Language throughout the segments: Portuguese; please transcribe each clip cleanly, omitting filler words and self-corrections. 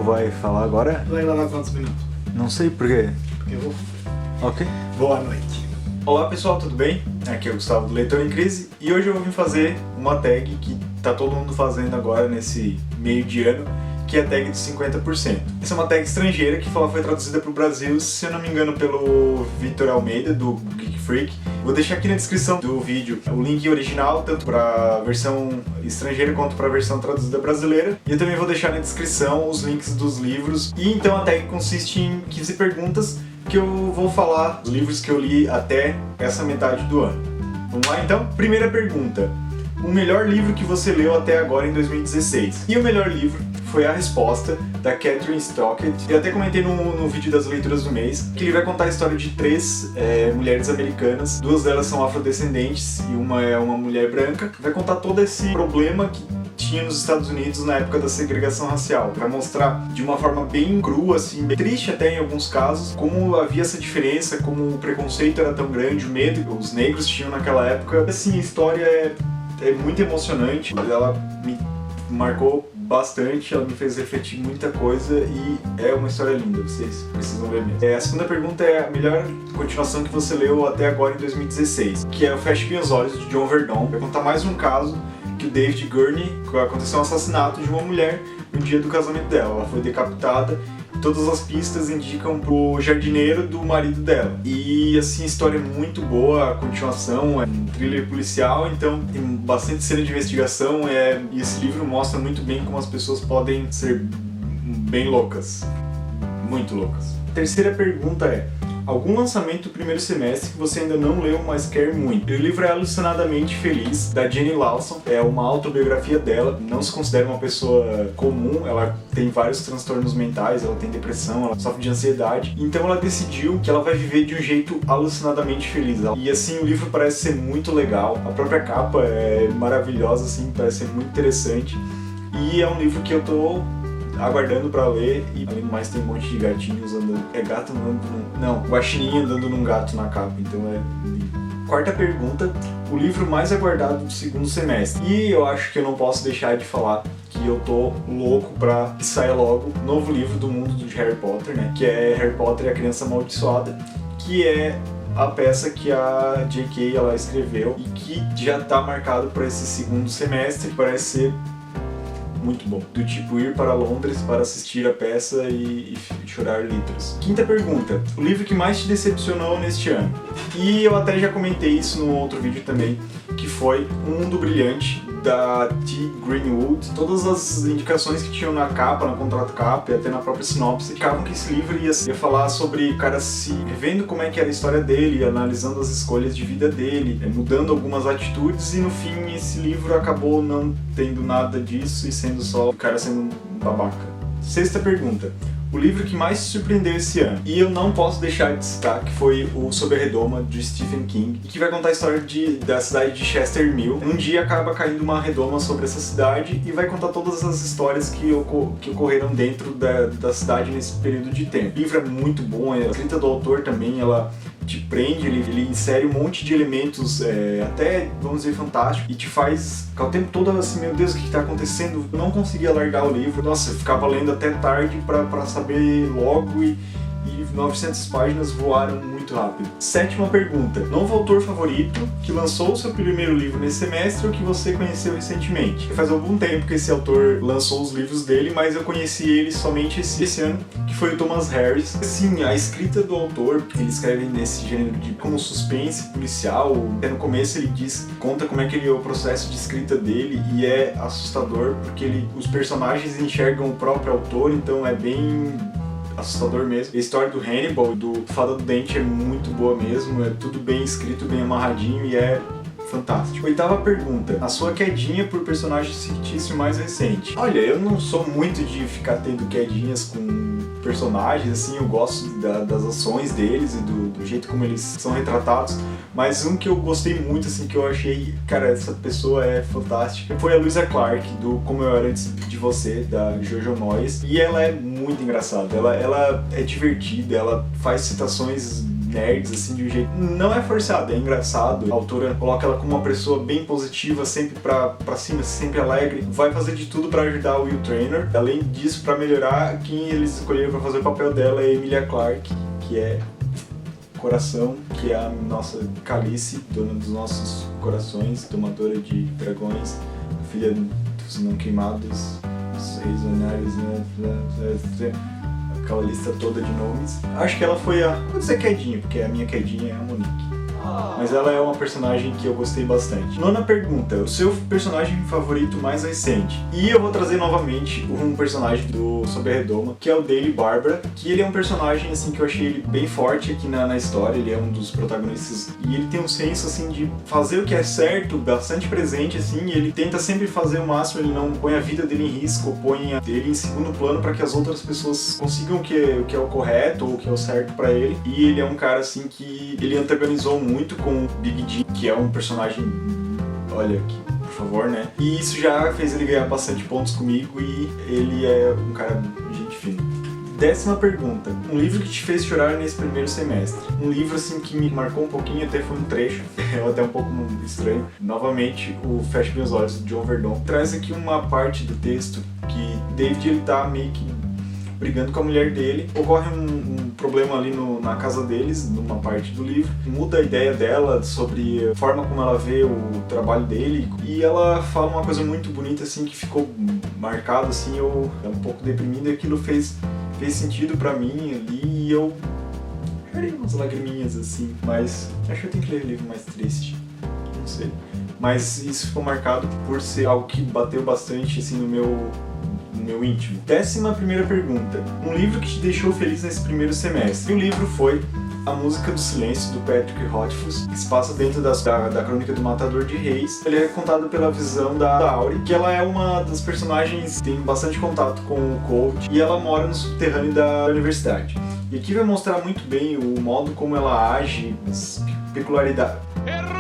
vai falar agora? Vai gravar quantos minutos? Não sei por quê. Porque eu vou. Ok. Boa noite. Olá pessoal, tudo bem? Aqui é o Gustavo do Leitor em Crise e hoje eu vou vir fazer uma tag que tá todo mundo fazendo agora nesse meio de ano, que é a tag de 50%. Essa é uma tag estrangeira que foi traduzida para o Brasil, se eu não me engano, pelo Vitor Almeida, do Geek Freak. Vou deixar aqui na descrição do vídeo o link original, tanto para a versão estrangeira quanto para a versão traduzida brasileira. E eu também vou deixar na descrição os links dos livros. E então a tag consiste em 15 perguntas que eu vou falar dos livros que eu li até essa metade do ano. Vamos lá então? Primeira pergunta. O melhor livro que você leu até agora em 2016? E o melhor livro foi A Resposta, da Kathryn Stockett. Eu até comentei no vídeo das leituras do mês que ele vai contar a história de três mulheres americanas. Duas delas são afrodescendentes e uma é uma mulher branca. Vai contar todo esse problema que tinha nos Estados Unidos na época da segregação racial. Vai mostrar de uma forma bem crua, assim, bem triste até em alguns casos, como havia essa diferença, como o preconceito era tão grande, o medo que os negros tinham naquela época. Assim, a história é muito emocionante, ela me marcou bastante, ela me fez refletir muita coisa e é uma história linda, vocês precisam ver mesmo. A segunda pergunta é a melhor continuação que você leu até agora em 2016, que é o Feche Meus Olhos, de John Verdon. Vai contar mais um caso que o David Gurney, aconteceu um assassinato de uma mulher no dia do casamento dela. Ela foi decapitada. Todas as pistas indicam pro jardineiro do marido dela. E assim, a história é muito boa, a continuação é um thriller policial, então tem bastante cena de investigação, e esse livro mostra muito bem como as pessoas podem ser bem loucas. Muito loucas. Terceira pergunta é: algum lançamento do primeiro semestre que você ainda não leu, mas quer muito? O livro é Alucinadamente Feliz, da Jenny Lawson. É uma autobiografia dela. Não se considera uma pessoa comum. Ela tem vários transtornos mentais, ela tem depressão, ela sofre de ansiedade. Então ela decidiu que ela vai viver de um jeito alucinadamente feliz. E assim, o livro parece ser muito legal. A própria capa é maravilhosa, assim, parece ser muito interessante. E é um livro que eu tô aguardando pra ler, e além do mais tem um monte de gatinhos andando. É gato andando não, guaxininho andando num gato na capa, então é lindo. Quarta pergunta: o livro mais aguardado do segundo semestre. E eu acho que eu não posso deixar de falar que eu tô louco pra que saia logo o novo livro do mundo de Harry Potter, né? Que é Harry Potter e a Criança Amaldiçoada, que é a peça que a J.K. ela escreveu e que já tá marcado para esse segundo semestre. Parece ser muito bom, do tipo ir para Londres para assistir a peça e chorar litros. Quinta pergunta: o livro que mais te decepcionou neste ano? E eu até já comentei isso no outro vídeo também, que foi Um Mundo Brilhante, da T. Greenwood. Todas as indicações que tinham na capa, na contrato capa e até na própria sinopse, indicavam que esse livro ia falar sobre o cara se revendo como é que era a história dele, analisando as escolhas de vida dele, mudando algumas atitudes, e no fim esse livro acabou não tendo nada disso e sendo só o cara sendo um babaca. Sexta pergunta: o livro que mais te surpreendeu esse ano? E eu não posso deixar de citar que foi o Sob a Redoma, de Stephen King, que vai contar a história da cidade de Chester Mill. Um dia acaba caindo uma redoma sobre essa cidade e vai contar todas as histórias que ocorreram dentro da cidade nesse período de tempo. O livro é muito bom, a escrita do autor também, ela te prende, ele insere um monte de elementos, até, vamos dizer, fantástico, e te faz ficar o tempo todo assim, meu Deus, o que está acontecendo? Eu não conseguia largar o livro, nossa, eu ficava lendo até tarde para saber logo, e 900 páginas voaram muito rápido. Sétima pergunta: novo autor favorito que lançou o seu primeiro livro nesse semestre ou que você conheceu recentemente? Faz algum tempo que esse autor lançou os livros dele, mas eu conheci ele somente esse ano, que foi o Thomas Harris. Assim, a escrita do autor, ele escreve nesse gênero de como suspense policial. Até no começo ele conta como é que é o processo de escrita dele, e é assustador porque os personagens enxergam o próprio autor, então é bem assustador mesmo. A história do Hannibal, do Fada do Dente, é muito boa mesmo, é tudo bem escrito, bem amarradinho e é fantástico. Oitava pergunta: a sua quedinha por personagem fictício mais recente? Olha, eu não sou muito de ficar tendo quedinhas com personagens, assim, eu gosto das ações deles e do jeito como eles são retratados, mas um que eu gostei muito, assim, que eu achei, cara, essa pessoa é fantástica, foi a Louisa Clark, do Como Eu Era Antes de Você, da Jojo Moyes, e ela é muito engraçada, ela é divertida, ela faz citações nerds, assim, de um jeito... Não é forçado, é engraçado. A autora coloca ela como uma pessoa bem positiva, sempre pra cima, sempre alegre. Vai fazer de tudo pra ajudar o Will Traynor. Além disso, pra melhorar, quem eles escolheram pra fazer o papel dela é a Emilia Clarke, que é coração, que é a nossa Calice, dona dos nossos corações, tomadora de dragões, filha dos não queimados, dos reis anários, né? Aquela lista toda de nomes. Acho que ela foi vou dizer quedinha, porque a minha quedinha é a Monique. Mas ela é uma personagem que eu gostei bastante. Nona pergunta, o seu personagem favorito mais recente? E eu vou trazer novamente um personagem do Sob a Redoma, que é o Daily Barbara, que ele é um personagem assim que eu achei ele bem forte aqui na história, ele é um dos protagonistas e ele tem um senso assim de fazer o que é certo, bastante presente assim, e ele tenta sempre fazer o máximo, ele não põe a vida dele em risco, põe ele em segundo plano para que as outras pessoas consigam o que é o correto ou o que é o certo para ele. E ele é um cara assim que ele antagonizou muito com o Big D, que é um personagem, olha aqui, por favor, né? E isso já fez ele ganhar bastante pontos comigo e ele é um cara gente fina. 10ª pergunta, um livro que te fez chorar nesse primeiro semestre? Um livro assim que me marcou um pouquinho, até foi um trecho, é até um pouco estranho. Novamente, o Feche Meus Olhos, de John Verdon, traz aqui uma parte do texto que David ele tá meio que brigando com a mulher dele, ocorre um problema ali na casa deles, numa parte do livro, muda a ideia dela sobre a forma como ela vê o trabalho dele, e ela fala uma coisa muito bonita assim, que ficou marcado assim, eu um pouco deprimido, e aquilo fez sentido pra mim ali, e eu chorei umas lagriminhas assim, mas acho que eu tenho que ler o livro mais triste, não sei. Mas isso ficou marcado por ser algo que bateu bastante assim no meu íntimo. 11ª pergunta. Um livro que te deixou feliz nesse primeiro semestre? E o livro foi A Música do Silêncio, do Patrick Rothfuss, que se passa dentro da crônica do Matador de Reis. Ele é contado pela visão da Auri, que ela é uma das personagens que tem bastante contato com o coach, e ela mora no subterrâneo da universidade. E aqui vai mostrar muito bem o modo como ela age, as peculiaridades... Errou!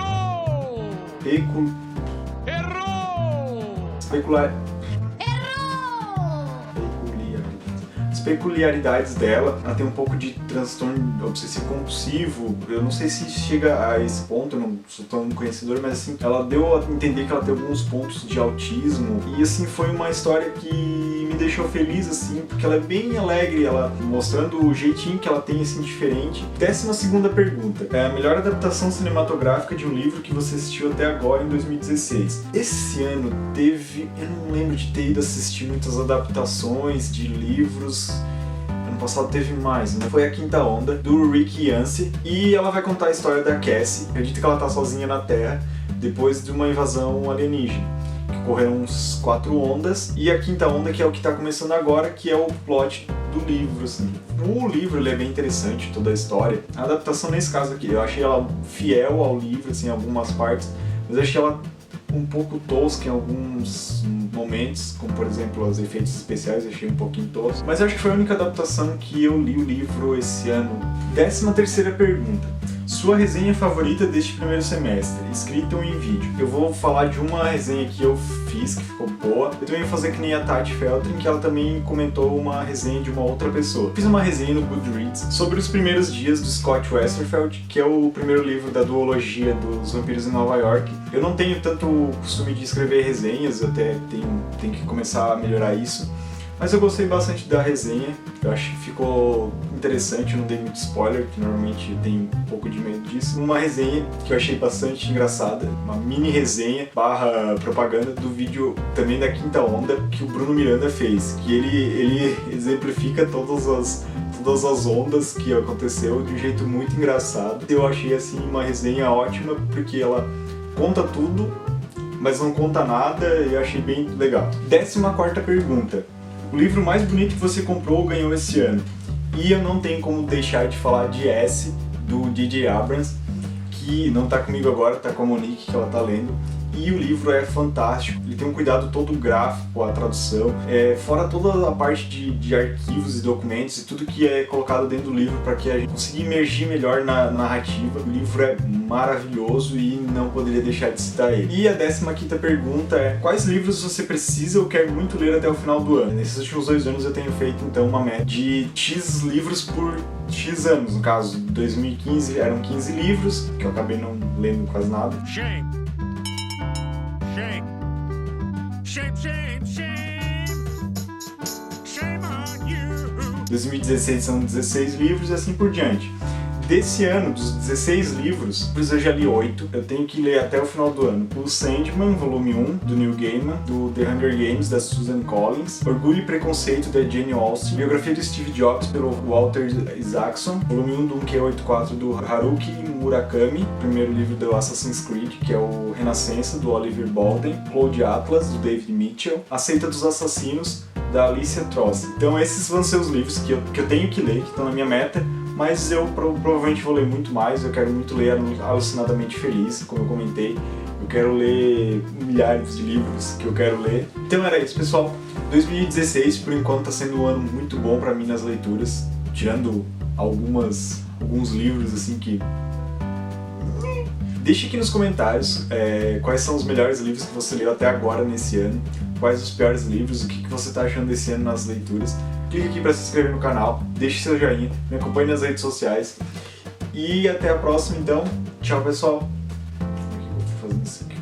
Peculiaridades dela. Ela tem um pouco de transtorno obsessivo compulsivo, eu não sei se chega a esse ponto, eu não sou tão conhecedor, mas assim, ela deu a entender que ela tem alguns pontos de autismo, e assim, foi uma história que me deixou feliz, assim, porque ela é bem alegre, ela mostrando o jeitinho que ela tem, assim, diferente. 12ª pergunta, é a melhor adaptação cinematográfica de um livro que você assistiu até agora em 2016. Esse ano teve, eu não lembro de ter ido assistir muitas adaptações de livros. Ano passado teve mais, né? Foi A Quinta Onda, do Rick Yancey, e ela vai contar a história da Cassie. Acredito que ela tá sozinha na Terra depois de uma invasão alienígena, que ocorreram uns 4 ondas, e a quinta onda, que é o que tá começando agora, que é o plot do livro, assim. O livro, ele é bem interessante, toda a história. A adaptação nesse caso aqui, eu achei ela fiel ao livro, assim, em algumas partes, mas eu achei ela um pouco tosca em alguns momentos, como por exemplo os efeitos especiais, eu achei um pouquinho tosco, mas eu acho que foi a única adaptação que eu li o livro esse ano. 13ª pergunta. Sua resenha favorita deste primeiro semestre, escrita ou em vídeo? Eu vou falar de uma resenha que eu fiz, que ficou boa. Eu também vou fazer que nem a Tati Feltrin, que ela também comentou uma resenha de uma outra pessoa. Fiz uma resenha no Goodreads sobre os primeiros dias do Scott Westerfeld, que é o primeiro livro da duologia dos vampiros em Nova York. Eu não tenho tanto o costume de escrever resenhas, eu até tenho que começar a melhorar isso. Mas eu gostei bastante da resenha, eu acho que ficou interessante, eu não dei muito spoiler, que normalmente eu tenho um pouco de medo disso. Uma resenha que eu achei bastante engraçada, uma mini resenha / propaganda do vídeo também da Quinta Onda, que o Bruno Miranda fez, que ele exemplifica todas as ondas que aconteceu de um jeito muito engraçado. Eu achei assim uma resenha ótima, porque ela conta tudo, mas não conta nada, e eu achei bem legal. 14ª pergunta. O livro mais bonito que você comprou ou ganhou esse ano? E eu não tenho como deixar de falar de S, do J.J. Abrams, que não tá comigo agora, tá com a Monique, que ela tá lendo. e o livro é fantástico. Ele tem um cuidado todo gráfico, a tradução, fora toda a parte de arquivos e documentos e tudo que é colocado dentro do livro para que a gente consiga imergir melhor na narrativa. O livro é maravilhoso e não poderia deixar de citar ele. E a 15ª pergunta é: quais livros você precisa ou quer muito ler até o final do ano? Nesses últimos 2 anos eu tenho feito então uma média de X livros por X anos. No caso, 2015 eram 15 livros, que eu acabei não lendo quase nada. Shame. Shame. Shame, shame, shame. Shame on you. 2016 são 16 livros e assim por diante. Desse ano, dos 16 livros, eu já li 8. Eu tenho que ler até o final do ano o Sandman, volume 1, do Neil Gaiman, do The Hunger Games, da Susan Collins, Orgulho e Preconceito, da Jane Austen, biografia do Steve Jobs, pelo Walter Isaacson, volume 1 do 1Q84, do Haruki Murakami, primeiro livro do Assassin's Creed, que é o Renascença, do Oliver Bolden, Cloud Atlas, do David Mitchell, A Seita dos Assassinos, da Alicia Trossi. Então esses vão ser os livros que eu tenho que ler, que estão na minha meta, mas eu provavelmente vou ler muito mais. Eu quero muito ler Alucinadamente Feliz, como eu comentei. Eu quero ler milhares de livros que eu quero ler. Então era isso, pessoal. 2016, por enquanto, está sendo um ano muito bom para mim nas leituras, tirando alguns livros assim que... Deixe aqui nos comentários quais são os melhores livros que você leu até agora nesse ano, quais os piores livros, o que você está achando desse ano nas leituras. Clique aqui para se inscrever no canal, deixe seu joinha, me acompanhe nas redes sociais e até a próxima então. Tchau, pessoal. Por que eu tô fazendo isso aqui?